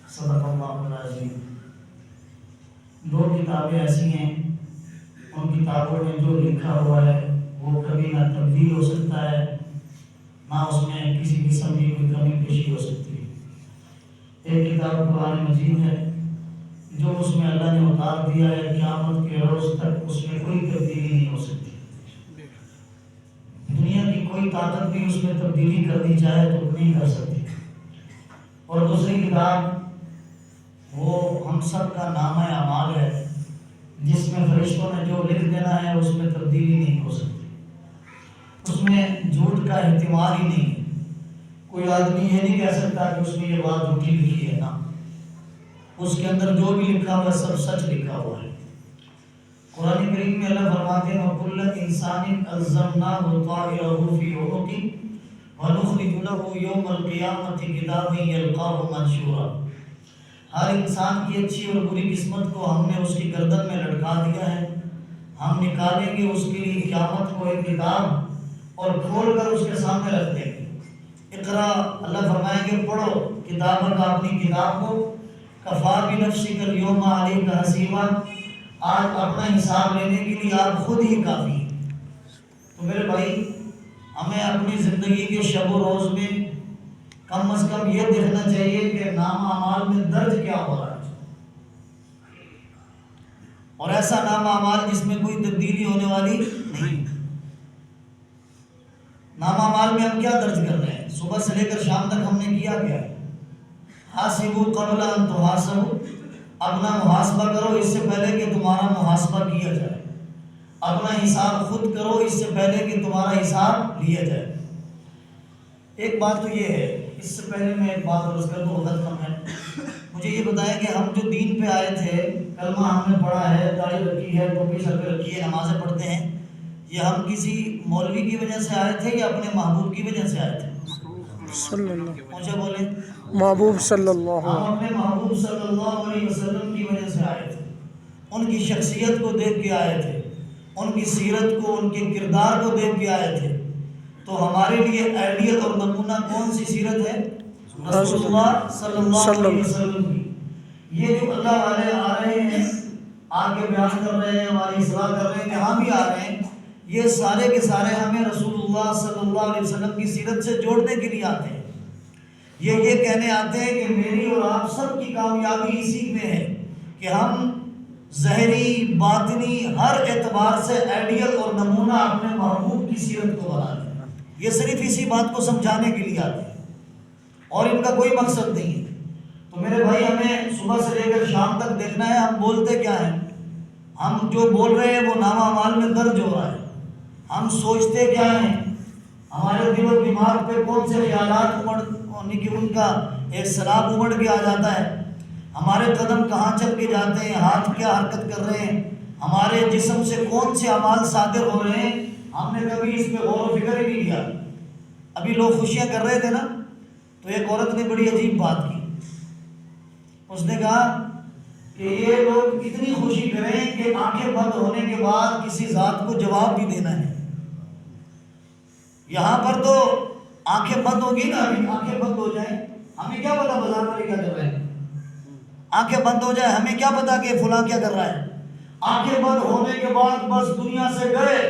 صدق اللہ العظیم۔ دو کتابیں ایسی ہیں، ان کتابوں میں جو لکھا ہوا ہے وہ کبھی نہ تبدیل ہو سکتا ہے، نہ اس میں کسی قسم کی کوئی کمی پیشی ہو سکتی ہے۔ ایک کتاب قرآن مجید ہے جو اس میں اللہ نے اتار دیا ہے، قیامت کے روز تک اس میں کوئی تبدیلی نہیں ہو سکتی۔ دنیا کی کوئی طاقت بھی اس میں تبدیلی کرنی چاہے تو نہیں کر سکتی۔ اور دوسری کتاب وہ ہم سب کا نامہ اعمال ہے، جس میں فرشتوں نے جو لکھ دینا ہے اس میں تبدیلی نہیں ہو سکتی، اس میں جھوٹ کا احتمال ہی نہیں ہے۔ کوئی آدمی یہ نہیں کہہ سکتا کہ اس میں یہ بات جھوٹی لکھی ہے، نا، اس کے اندر جو بھی لکھا ہوا ہے سب سچ لکھا ہوا ہے۔ قرآن کریم میں اللہ فرماتے ہیں وَكُلَّ إِنسَانٍ أَلْزَمْنَاهُ طَائِرَهُ فِي عُنُقِهِ وَنُخْرِجُ لَهُ يَوْمَ الْقِيَامَةِ كِتَابًا يَلْقَاهُ مَنشُورًا۔ ہر انسان کی اچھی اور بری قسمت کو ہم نے اس کی گردن میں لٹکا دیا ہے، ہم نکالیں گے اس کے لیے قیامت کو ایک کتاب اور کھول کر اس کے سامنے رکھ دیں گے۔ اقرا، اللہ فرمائیں گے پڑھو کتابوں کا، اپنی کتاب کو، کفا بنفسک اليوم علیک حسیبا، آج اپنا حساب لینے کے لیے آپ خود ہی کافی ہیں۔ تو میرے بھائی، ہمیں اپنی زندگی کے شب و روز میں کم از کم یہ دیکھنا چاہیے کہ نامہ اعمال میں درج کیا ہو رہا ہے، اور ایسا نامہ اعمال جس میں کوئی تبدیلی ہونے والی نہیں۔ نامہ اعمال میں ہم کیا درج کر رہے ہیں؟ صبح سے لے کر شام تک ہم نے کیا کیا ہے؟ حاسبوا قبل ان تحاسبوا، اپنا محاسبہ کرو اس سے پہلے کہ تمہارا محاسبہ کیا جائے۔ اپنا حساب خود کرو اس سے پہلے کہ تمہارا حساب لیا جائے۔ ایک بات تو یہ ہے، اس سے پہلے میں ایک بات عرض کر دوں، وقت کم ہے، مجھے یہ بتایا کہ ہم جو دین پہ آئے تھے، کلمہ ہم نے پڑھا ہے، داڑھی رکھی ہے، ٹوپی سر پہ رکھی ہے، نمازیں پڑھتے ہیں، یہ ہم کسی مولوی کی وجہ سے آئے تھے یا اپنے محبوب کی وجہ سے آئے تھے؟ صلی اللہ مجھے بولیں، محبوب صلی اللہ ہم اپنے محبوب صلی اللہ علیہ وسلم کی وجہ سے آئے تھے، ان کی شخصیت کو دیکھ کے آئے تھے، ان کی سیرت کو، ان کے کردار کو دیکھ کے آئے تھے۔ تو ہمارے لیے آئیڈیل اور نمونہ کون سی سیرت ہے؟ رسول اللہ صلی اللہ علیہ وسلم کی۔ یہ جو اللہ والے آ رہے ہیں، آ کے بیان کر رہے ہیں، ہماری اصلاح کر رہے ہیں، جہاں بھی آ رہے ہیں، یہ سارے کے سارے ہمیں رسول اللہ صلی اللہ علیہ وسلم کی سیرت سے جوڑنے کے لیے آتے ہیں۔ یہ کہنے آتے ہیں کہ میری اور آپ سب کی کامیابی اسی میں ہے کہ ہم ظاہری باطنی ہر اعتبار سے آئیڈیل اور نمونہ اپنے محبوب کی سیرت کو بنا لیں۔ یہ صرف اسی بات کو سمجھانے کے لیے آتے ہیں اور ان کا کوئی مقصد نہیں ہے۔ تو میرے بھائی، ہمیں صبح سے لے کر شام تک دیکھنا ہے ہم بولتے کیا ہیں، ہم جو بول رہے ہیں وہ نامہ اعمال میں درج ہو رہا ہے، ہم سوچتے کیا ہیں، ہمارے دل و دماغ پہ کون سے خیالات ان کا ایک سراب امڑ کے آ جاتا ہے، ہمارے قدم کہاں چل کے جاتے ہیں، ہاتھ کیا حرکت کر رہے ہیں، ہمارے جسم سے کون سے اعمال صادر ہو رہے ہیں، ہم نے کبھی اس پہ غور و فکر ہی نہیں کیا۔ ابھی لوگ خوشیاں کر رہے تھے نا، تو ایک عورت نے بڑی عجیب بات کی، اس نے کہا کہ یہ لوگ اتنی خوشی کریں کہ آنکھیں بند ہونے کے بعد کسی ذات کو جواب بھی دینا ہے۔ یہاں پر تو آنکھیں بند ہوگی نا، ابھی آنکھیں بند ہو جائیں، ہمیں کیا پتا بازار والے کیا کر رہے ہیں، آنکھیں بند ہو جائے ہمیں کیا پتا کہ فلاں کیا کر رہا ہے۔ آنکھیں بند ہونے کے بعد بس دنیا سے گئے،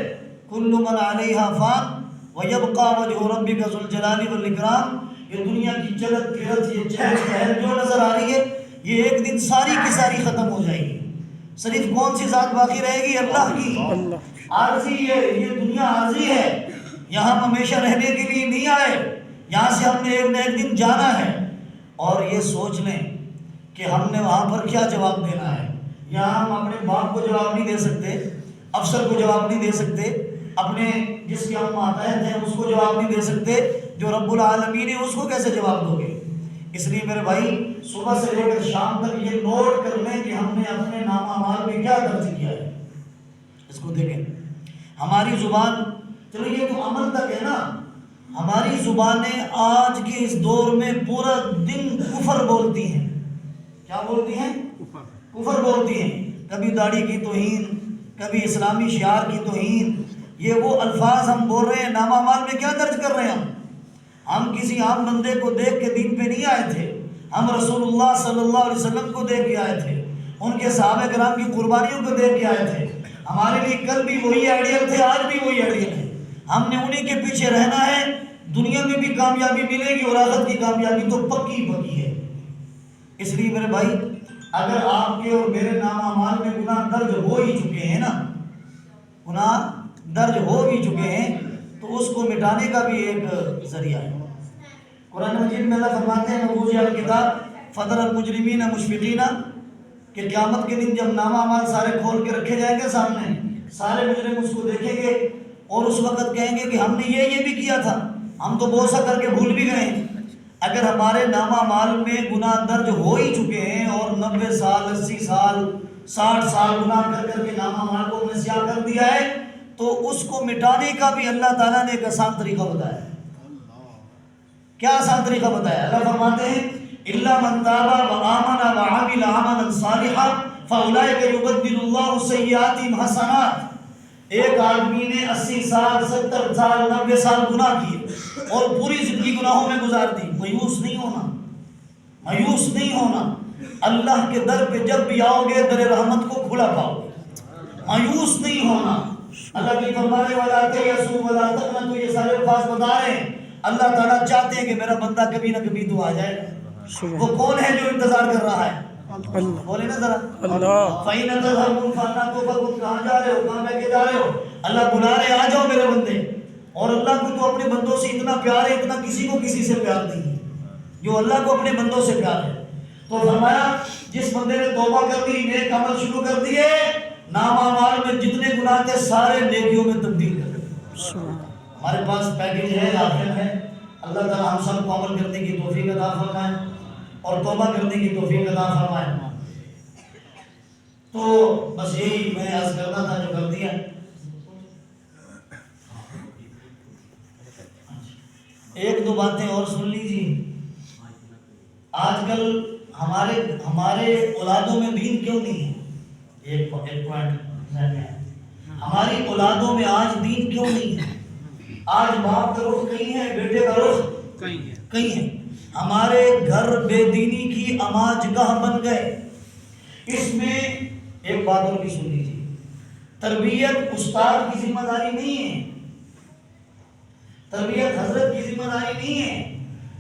کل من علیہا فان ویبقى وجہ ربک ذو الجلال والاکرام، یہ دنیا کی چلت پھرت، یہ چہل پہل جو نظر آ رہی ہے، یہ ایک دن ساری کی ساری ختم ہو جائے گی۔ صرف کون سی ذات باقی رہے گی؟ اللہ کی۔ عارضی ہے یہ دنیا، عارضی ہے، یہاں ہم ہمیشہ رہنے کے لیے نہیں آئے، یہاں سے ہم نے ایک نہ ایک دن جانا ہے۔ اور یہ سوچ لیں کہ ہم نے وہاں پر کیا جواب دینا ہے۔ یہاں ہم اپنے باپ کو جواب نہیں دے سکتے، افسر کو جواب نہیں دے سکتے، اپنے جس کے ہم ماتحت ہیں اس کو جواب نہیں دے سکتے، جو رب العالمین ہے اس کو کیسے جواب دو گے؟ اس لیے میرے بھائی، صبح سے لے کر شام تک یہ نوٹ کر لیں کہ ہم نے اپنے نامہ اعمال میں کیا درج کیا ہے، اس کو دیکھیں۔ ہماری زبان، چلو یہ تو عمل تک ہے نا، ہماری زبانیں آج کے اس دور میں پورا دن کفر بولتی ہیں۔ کیا بولتی ہیں؟ کفر بولتی ہیں۔ کبھی داڑھی کی توہین، کبھی اسلامی شعار کی توہین، یہ وہ الفاظ ہم بول رہے ہیں، نامہ اعمال میں کیا درج کر رہے ہیں ہم کسی عام بندے کو دیکھ کے دین پہ نہیں آئے تھے، ہم رسول اللہ صلی اللہ علیہ وسلم کو دیکھ کے آئے تھے، ان کے صحابہ کرام کی قربانیوں کو دیکھ کے آئے تھے۔ ہمارے لیے کل بھی وہی آئیڈیل تھے، آج بھی وہی آئیڈیل ہے۔ ہم نے انہی کے پیچھے رہنا ہے، دنیا میں بھی کامیابی ملے گی اور آخرت کی کامیابی تو پکی پکی ہے۔ اس لیے میرے بھائی، اگر آپ کے اور میرے نام اعمال میں گناہ درج ہو ہی چکے ہیں نا، گناہ درج ہو بھی چکے ہیں، تو اس کو مٹانے کا بھی ایک ذریعہ ہے۔ قرآن مجید میں اللہ فرماتے ہیں وَوُضِعَ الْكِتَابُ فَتَرَى الْمُجْرِمِينَ مُشْفِقِينَ، کہ قیامت کے دن جب نامہ اعمال سارے کھول کے رکھے جائیں گے سامنے، سارے مجرم اس کو دیکھیں گے اور اس وقت کہیں گے کہ ہم نے یہ بھی کیا تھا، ہم تو بہت سا کر کے بھول بھی گئے ہیں۔ اگر ہمارے نامہ اعمال میں گناہ درج ہو ہی چکے ہیں اور 90 سال 80 سال 60 سال گناہ کر کر کے نامہ اعمال کو ہم نے سیاہ کر دیا ہے، تو اس کو مٹانے کا بھی اللہ تعالیٰ نے ایک آسان طریقہ بتایا ہے۔ کیا آسان طریقہ بتایا؟ اللہ فرماتے ہیں إِلَّا مَنْ تَابَ وَآمَنَ وَعَمِلَ عَمَلًا صَالِحًا فَأُولَٰئِكَ يُبَدِّلُ اللَّهُ سَيِّئَاتِهِمْ حَسَنَاتٍ۔ ایک آدمی نے 80 سال 70 سال 90 سال گناہ کیے اور پوری زندگی گناہوں میں گزار دی، مایوس نہیں ہونا، مایوس نہیں ہونا۔ اللہ کے در پہ جب بھی آؤ گے در رحمت کو کھلا پاؤ گے، مایوس نہیں ہونا۔ اللہ کی فرمانے والا تَيَأْسُوا وَلَا تَقْنَطُوا، یہ سارے الفاظ بتا رہے ہیں۔ اللہ تعالیٰ چاہتے ہیں کہ میرا بندہ کبھی نہ کبھی تو آ جائے گا۔ وہ کون ہے جو انتظار کر رہا ہے؟ اللہ، بولے نا ذرا اللہ، فَإِنَّ تَذْهَبُوا فَأَنَّا تُؤْفَكُونَ، کہاں جا رہے ہو، کہاں لے کے جا رہے ہو؟ اللہ بلا رہے، آ جاؤ میرے بندے۔ اور اللہ کو تو اپنے بندوں سے اتنا پیار ہے، اتنا کسی کو کسی سے پیار نہیں ہے جو اللہ کو اپنے بندوں سے پیار ہے۔ تو فرمایا جس بندے نے توبہ کر لی، نیک عمل شروع کر دیے، نامہ اعمال میں جتنے گناہ تھے سارے نیکیوں میں تبدیل کر دیے۔ ہمارے پاس پیکیج ہے، آخر ہے۔ اللہ تعالیٰ ہم سب کو عمل کرنے کی توفیق عطا فرمائے اور توبہ کرنے کی توفیق عطا فرمائے۔ تو بس یہی میں عرض کرنا تھا جو کر دیا۔ ایک دو باتیں اور سن لیجیے۔ آج کل ہمارے اولادوں میں دین کیوں نہیں ہے؟ ایک پوائنٹ ہماری اولادوں میں آج دین کیوں نہیں ہے؟ آج باپ کا رخ کہیں ہے، بیٹے کا رخ کہیں ہے۔ ہمارے گھر بے دینی کی آماج گاہ بن گئے۔ اس میں ایک بات اور بھی سن لیجیے، تربیت استاد کی ذمہ داری نہیں ہے، تربیت حضرت کی ذمہ داری نہیں ہے۔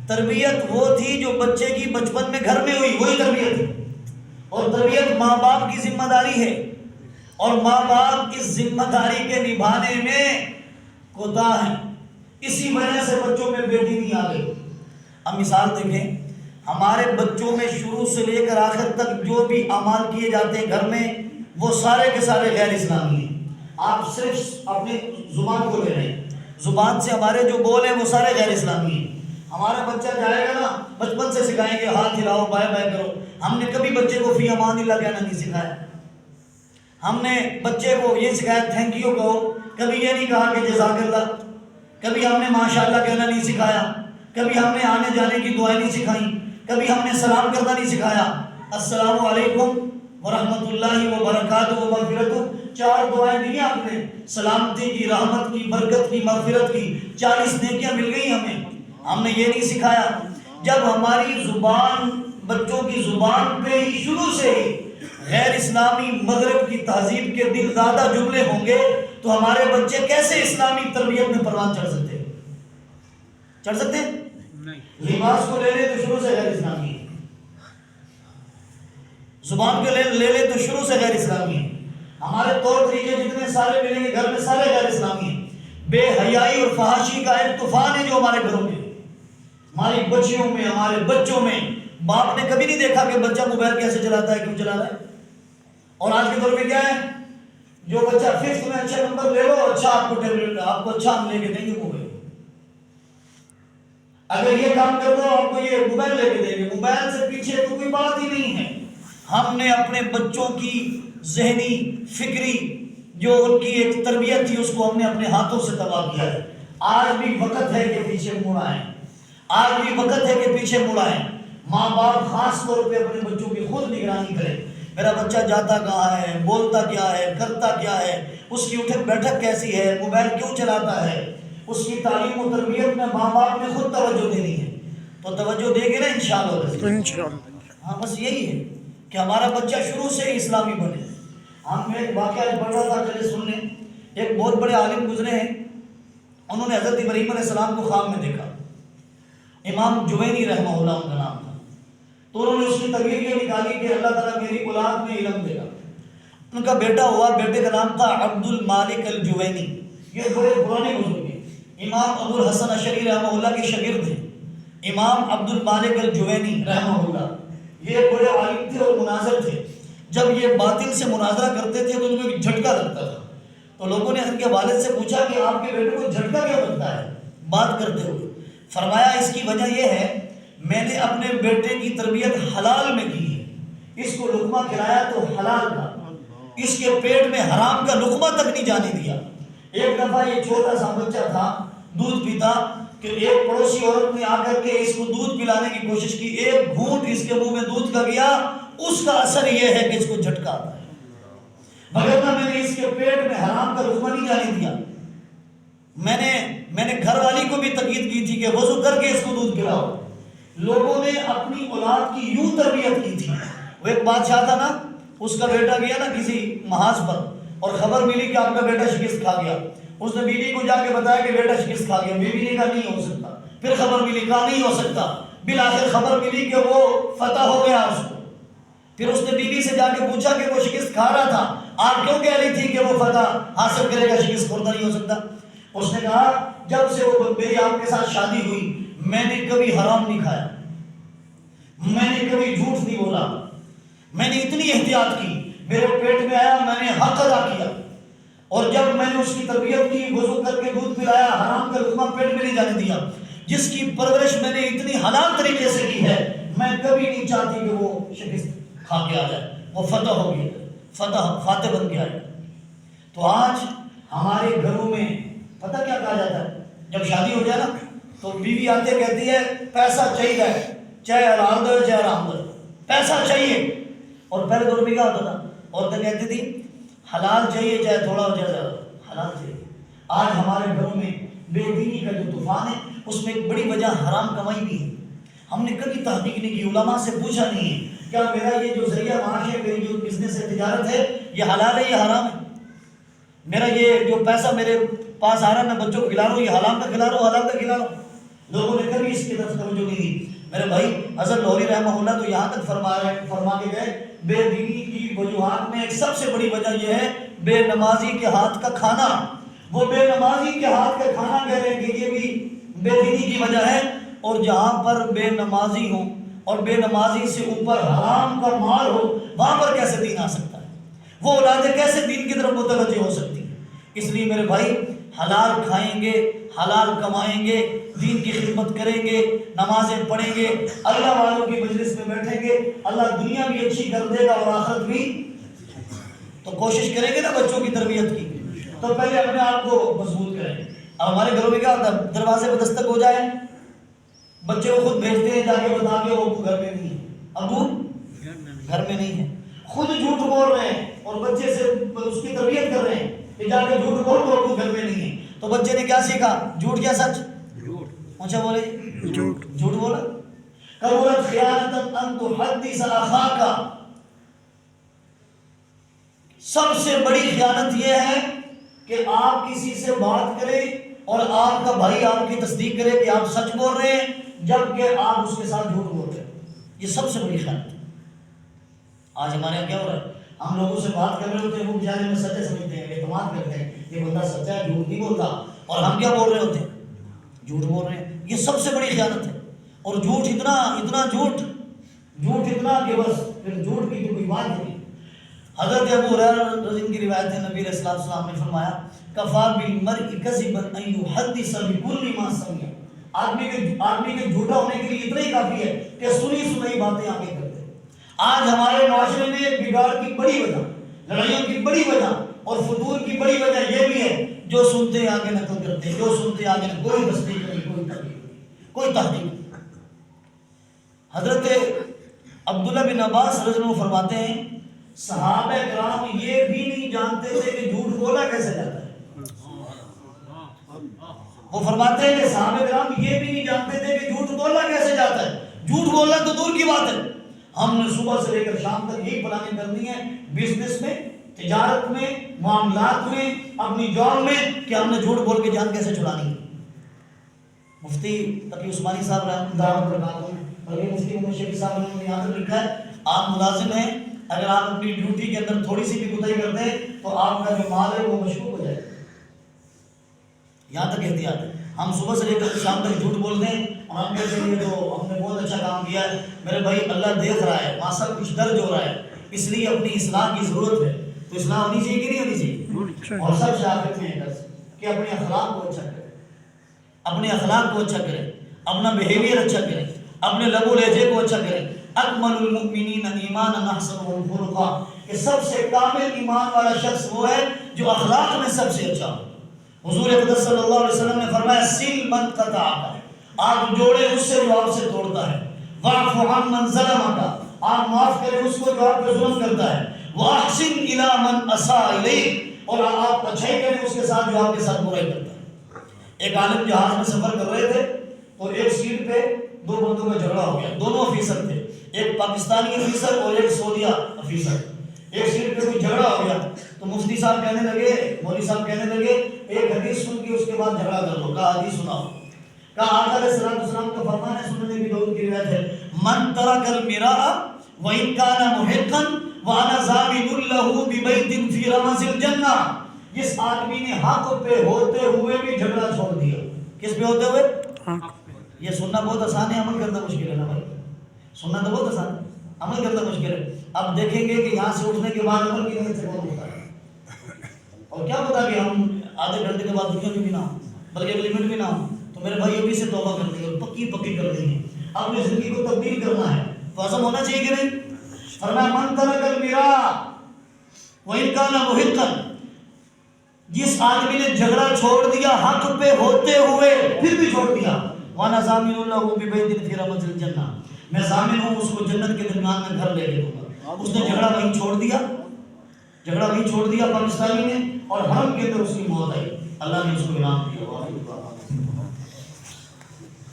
تربیت وہ تھی جو بچے کی بچپن میں گھر میں ہوئی، وہی تربیت ہے۔ اور تربیت ماں باپ کی ذمہ داری ہے، اور ماں باپ اس ذمہ داری کے نبھانے میں کوتاہ ہیں۔ اسی وجہ سے بچوں میں بے دینی آ گئی۔ اب مثال دیکھیں، ہمارے بچوں میں شروع سے لے کر آخر تک جو بھی اعمال کیے جاتے ہیں گھر میں، وہ سارے کے سارے غیر اسلامی ہیں۔ آپ صرف اپنی زبان کو لے رہے ہیں، زبان سے ہمارے جو بول ہیں وہ سارے غیر اسلامی ہیں۔ ہمارا بچہ جائے گا نا، بچپن سے سکھائیں گے ہاتھ ہلاؤ، بائے بائے کرو۔ ہم نے کبھی بچے کو فی امان اللہ کہنا نہیں سکھایا۔ ہم نے بچے کو یہ سکھایا تھینک یو کہو، کبھی یہ نہیں کہا کہ جزاک اللہ۔ کبھی ہم نے ماشاء اللہ کہنا نہیں سکھایا، کبھی ہم نے آنے جانے کی دعائیں نہیں سکھائیں، کبھی ہم نے سلام کرنا نہیں سکھایا۔ السلام علیکم ورحمۃ اللہ وبرکاتہ ومغفرتہ، 4 دعائیں دی آپ نے، سلامتی کی، رحمت کی، برکت کی، مغفرت کی، 40 نیکیاں مل گئی ہمیں۔ ہم نے یہ نہیں سکھایا۔ جب ہماری زبان، بچوں کی زبان پہ ہی شروع سے ہی غیر اسلامی مغرب کی تہذیب کے دل دادہ جملے ہوں گے تو ہمارے بچے کیسے اسلامی تربیت میں پروان چڑھ سکتے ہیں؟ چڑھ سکتے ہیں؟ لباس کو لے لے تو شروع سے غیر اسلامی ہے، زبان کو لے لے تو شروع سے غیر اسلامی ہے۔ ہمارے طور طریقے جتنے سارے ملیں گے گھر میں سارے غیر اسلامی ہیں۔ بے حیائی اور فحاشی کا ایک طوفان ہے جو ہمارے گھروں میں، ہماری بچیوں میں، ہمارے بچوں میں۔ باپ نے کبھی نہیں دیکھا کہ بچہ موبائل کیسے چلاتا ہے، کیوں چلا رہا ہے۔ اور آج کے دور میں کیا ہے، جو بچہ 5th میں اچھا نمبر لے لو، اچھا آپ کو ٹیبلٹ، آپ کو اچھا ہم لے کے دیں گے موبائل، اگر یہ کام کر دو آپ کو یہ موبائل لے کے دیں گے۔ موبائل سے پیچھے تو کوئی بات ہی نہیں ہے۔ ہم نے اپنے بچوں کی ذہنی فکری جو ان کی ایک تربیت تھی اس کو ہم نے اپنے ہاتھوں سے تباہ کیا ہے۔ آج بھی وقت ہے کہ پیچھے مڑ آئیں، آج بھی وقت ہے کہ پیچھے مڑ آئیں۔ ماں باپ خاص طور پہ اپنے بچوں کی خود نگرانی کریں، میرا بچہ جاتا کہاں ہے، بولتا کیا ہے، کرتا کیا ہے، اس کی اٹھک بیٹھک کیسی ہے، موبائل کیوں چلاتا ہے، اس کی تعلیم و تربیت میں ماں باپ نے خود توجہ دینی ہے، تو توجہ دے گے نا انشاءاللہ۔ انشاءاللہ۔ ہاں بس یہی ہے کہ ہمارا بچہ شروع سے اسلامی بنے۔ ہم ایک واقعہ پڑھ رہا تھا، چلے سن لیں۔ ایک بہت بڑے عالم گزرے ہیں، انہوں نے حضرت ابراہیم علیہ السلام کو خواب میں دیکھا۔ امام جوینی رحمہ اللہ ان کا نام تھا۔ تو انہوں نے اس کی تعبیر یہ نکالی کہ اللہ تعالیٰ میری اولاد میں علم دے گا۔ ان کا بیٹا ہوا، بیٹے کا نام تھا عبد المالک الجوینی۔ یہ بڑے پرانے بزرگ ہیں، امام ابو الحسن اشعری رحمہ اللہ کے شاگرد ہیں، امام عبد المالک الجوینی رحمہ اللہ۔ یہ بڑے عالم تھے اور مناظر تھے۔ جب یہ باطل سے مناظرہ کرتے تھے تو ان کو جھٹکا لگتا تھا، تو لوگوں نے ان کے والد سے پوچھا کہ آپ کے بیٹے کو جھٹکا کیوں لگتا ہے بات کرتے ہوئے؟ فرمایا اس کی وجہ یہ ہے میں نے اپنے بیٹے کی تربیت حلال میں کی ہے، اس کو لقمہ کھلایا تو حلال کا، اس کے پیٹ میں حرام کا لقمہ تک نہیں جانے دیا۔ ایک دفعہ یہ چھوٹا سا بچہ تھا، دودھ پیتا، کہ ایک پڑوسی عورت نے آ کر کے اس کو دودھ پلانے کی کوشش کی، ایک گھونٹ اس کے منہ میں دودھ کا گیا، اس کا اثر یہ ہے کہ اس کو جھٹکا آتا ہے، وگرنہ میں نے اس کے پیٹ میں حرام کا لقمہ نہیں جانے دیا۔ میں نے گھر والی کو بھی تاکید کی تھی کہ وضو کر کے اس کو دودھ پلاؤ۔ لوگوں نے اپنی اولاد کی یوں تربیت کی تھی۔ وہ ایک بادشاہ تھا نا، اس کا بیٹا گیا نا کسی محاذ پر اور خبر ملی کہ آپ کا بیٹا شکست کھا گیا۔ اس نے بیوی کو جا کے بتایا کہ بیٹا شکست کھا گیا۔ بیوی نے کہا نہیں ہو سکتا، پھر خبر ملی، کہا نہیں ہو سکتا، بالآخر خبر ملی کہ وہ فتح ہو گیا اس کو۔ پھر اس نے بیوی سے جا کے پوچھا کہ وہ شکست کھا رہا تھا، آپ کیوں کہہ رہی تھی کہ وہ فتح حاصل کرے گا، شکست خوردہ نہیں ہو سکتا؟ اس نے کہا جب سے وہ میری آپ کے ساتھ شادی ہوئی میں نے کبھی حرام نہیں کھایا، میں نے کبھی جھوٹ نہیں بولا، میں نے اتنی احتیاط کی، میرے پیٹ میں آیا میں نے حق ادا کیا، اور جب میں نے اس کی تربیت کی، وضو کر کے دودھ پلایا، حرام کا لقمہ پیٹ میں نہیں جانے دیا۔ جس کی پرورش میں نے اتنی حلال طریقے سے کی ہے، میں کبھی نہیں چاہتی کہ وہ شکست کھا کے آ جائے، وہ فتح ہو گیا، فاتح بن کے آئے۔ تو آج ہمارے گھروں میں پتہ کیا کہا جاتا ہے؟ جب شادی ہو جائے نا تو بیوی آتے کہتی ہے پیسہ چاہیے، چاہے حلال دو چاہے حرام دو، پیسہ چاہیے۔ اور پہلے دور میں کیا ہوتا تھا؟ عورتیں کہتی تھی حلال چاہیے چاہے تھوڑا ہو چاہے زیادہ، حلال چاہیے۔ آج ہمارے گھروں میں بے دینی کا جو طوفان ہے، اس میں ایک بڑی وجہ حرام کمائی بھی ہے۔ ہم نے کبھی تحقیق نہیں کی، علماء سے پوچھا نہیں ہے کیا میرا یہ جو ذریعہ معاش ہے، میری جو بزنس ہے، تجارت ہے، یہ حلال ہے یا حرام ہے؟ میرا یہ جو پیسہ میرے پاس آ رہا ہے میں بچوں کو کھلا رہا ہوں، یہ حرام کا کھلا رہا ہوں حلال کا کھلا رہا ہوں؟ لوگوں نے کبھی اس کی طرف توجہ نہیں دی۔ میرے بھائی حضرت لاہوری رحمہ اللہ تو یہاں تک فرما کے گئے بے دینی کی وجوہات میں ایک سب سے بڑی وجہ یہ ہے بے نمازی کے ہاتھ کا کھانا۔ وہ بے نمازی کے ہاتھ کا کھانا کہہ رہے ہیں کہ یہ بھی بے دینی کی وجہ ہے۔ اور جہاں پر بے نمازی ہو اور بے نمازی سے اوپر حرام کا مال ہو، وہاں پر کیسے دین آ سکتا ہے؟ وہ اولادیں کیسے دین کی طرف متوجہ ہو سکتی ہیں؟ اس لیے میرے بھائی حلال کھائیں گے، حلال کمائیں گے، دین کی خدمت کریں گے، نمازیں پڑھیں گے، اللہ والوں کی مجلس میں بیٹھیں گے، اللہ دنیا بھی اچھی کر دے گا اور آخرت بھی۔ تو کوشش کریں گے نا بچوں کی تربیت کی، تو پہلے اپنے آپ کو مضبوط کریں۔ اب ہمارے گھروں میں کیا ہوتا ہے؟ دروازے پہ دستک ہو جائے، بچے کو خود بھیجتے ہیں جا کے بتا کے ابو گھر میں نہیں ہے، ابو گھر میں نہیں ہے، خود جھوٹ بول رہے ہیں اور بچے سے اس کی تربیت کر رہے ہیں کہ جا کے جھوٹ بول تو ابو گھر میں نہیں ہے۔ تو بچے نے کیا سیکھا؟ جھوٹ کیا سچ؟ اونچا بولے جھوٹ، جھوٹ بولا۔ کبرت خیانۃ ان تحدث اخاک، سب سے بڑی خیانت یہ ہے کہ آپ کسی سے بات کریں اور آپ کا بھائی آپ کی تصدیق کرے کہ آپ سچ بول رہے ہیں جبکہ آپ اس کے ساتھ جھوٹ بول رہے ہیں۔ یہ سب سے بڑی خیانت ہے۔ آج ہمارے یہاں کیا ہو رہا ہے؟ ہم لوگوں سے بات کر رہے ہوتے ہیں، وہ بیچارے میں سچے سمجھتے ہیں، اعتماد کرتے ہیں یہ بندہ سچا ہے، جھوٹ نہیں بولتا، اور ہم کیا بول رہے ہوتے ہیں؟ جھوٹ بول رہے ہیں۔ یہ سب سے بڑی خیانت ہے۔ اور جھوٹ اتنا جھوٹ اتنا کہ بس پھر جھوٹ کی تو کوئی بات نہیں۔ حضرت ابو ہریرہ رضی اللہ عنہ کی روایت ہے، نبی علیہ السلام نے فرمایا کفا بالمرء کذبا ان یحدث بکل ما سمع، آدمی کے جھوٹا ہونے کے لیے اتنا ہی کافی ہے کہ سنی سنائی باتیں آگے کرتے۔ آج ہمارے معاشرے میں بگاڑ کی بڑی وجہ، لڑائیوں کی بڑی وجہ اور فتور کی بڑی وجہ یہ بھی ہے جو سنتے ہیں آگے نقل کرتے ہیں، جو سنتے ہیں آگے کوئی تصدیق نہیں، کوئی تحقیق، کوئی تحقیق نہیں۔ حضرت عبداللہ بن عباس رضی اللہ عنہ فرماتے ہیں صحابہ کرام یہ بھی نہیں جانتے تھے کہ جھوٹ بولا کیسے جاتا ہے۔ وہ فرماتے ہیں کہ صحابہ کرام یہ بھی نہیں جانتے تھے کہ جھوٹ بولنا کیسے جاتا ہے. جھوٹ بولنا تو دور کی بات ہے، ہم نے صبح سے لے کر شام تک یہی پلاننگ کرنی ہے بزنس میں، تجارت میں، معاملات میں، اپنی جاب میں، کہ ہم نے جھوٹ بول کے جان کیسے چھڑانی ہے. مفتی تقی عثمانی صاحب رحمۃ اللہ علیہ، بلکہ مفتی محمد شفیع صاحب نے یہاں تک لکھا ہے آپ ملازم ہیں، اگر آپ اپنی ڈیوٹی کے اندر تھوڑی سی بھی کوتاہی کرتے ہیں تو آپ کا جو مال ہے وہ مشکوک ہو جائے. یہاں تک احتیاط ہے. ہم صبح سے لے کر شام تک جھوٹ بولتے ہیں اور ہم کہتے ہیں یہ تو ہم نے بہت اچھا کام کیا ہے. میرے بھائی اللہ دیکھ رہا ہے، وہاں سب کچھ درج ہو رہا ہے، اس لیے اپنی اصلاح کی ضرورت ہے. تو اصلاح ہونی چاہیے کہ نہیں ہونی چاہیے؟ اور سب شاگرد میں ہے کہ اپنے اخلاق کو اچھا کریں، اپنے اخلاق کو اچھا کریں، اپنا بیہیویئر اچھا کریں، اپنے لب و لہجے کو اچھا کریں. اکمل المؤمنین ایمانا احسنهم خلقا، کہ سب سے کامل ایمان والا شخص وہ ہے جو اخلاق میں سب سے اچھا ہو. حضور اقدس صلی اللہ علیہ وسلم نے فرمایا سل من قطعک، آپ جوڑے اس سے جو آپ سے توڑتا ہے. واعف عن من ظلمک، آپ معاف کریں اس کو جو آپ پہ ظلم کرتا ہے. واحسن الی من اساء الیک، اور آپ اچھائی کریں اس کے ساتھ جو آپ کے ساتھ برائی کرتا ہے. ایک عالم جہاز میں سفر کر رہے تھے تو ایک سیٹ پہ دو بندوں کا جھگڑا ہو گیا. دونوں افیسر تھے، ایک پاکستانی افیسر اور ایک سعودیہ افیسر. ایک سیٹ پہ کوئی جھگڑا ہو گیا تو مفتی صاحب کہنے لگے، مولوی صاحب کہنے لگے ایک حدیث سن کے اس کے بعد جھگڑا کر لو. کہا حدیث سناؤ. کہا آقا علیہ السلام کا فرمان ہے، سنن نبی داؤد کی روایت ہے، من ترک المراء وان کان محقا وانا ضامن له ببیت فی رمز الجنہ، جس آدمی نے حق پہ ہوتے ہوئے بھی جھگڑا چھوڑ دیا. کس پہ ہوتے ہوئے؟ یہ سننا بہت آسان ہے، عمل کرنا مشکل ہے نا بھائی. سننا تو بہت آسان ہے، عمل کرنا مشکل ہے. اب دیکھیں گے کہ یہاں سے اٹھنے کے بعد عمل کی نیت سے کون ہوتا ہے. اور کیا پتا کہ ہم آدھے گھنٹے کے بعد دنیا میں بھی نہ ہوں، بلکہ ایک لمٹ بھی نہ ہوں. تو میرے بھائی ابھی سے توبہ کر دیں گے، پکی کر دیں گے. اپنی زندگی کو تبدیل کرنا ہے تو عزم ہونا چاہیے کہ نہیں. فرمایا من ترک المراء وان کان محقا، جس آدمی نے جھگڑا چھوڑ دیا حق پہ ہوتے ہوئے پھر بھی چھوڑ دیا، وانا ضامن له ببیت فی رمز الجنہ، میں ضامن ہوں اس کو جنت کے درمیان میں گھر لے کے دوں گا. اس نے جھگڑا وہیں چھوڑ دیا، جھگڑا وہیں چھوڑ دیا پاکستانی نے، اور حرم کے اندر اس کی موت آئی. اللہ نے اس کو انعام دیا.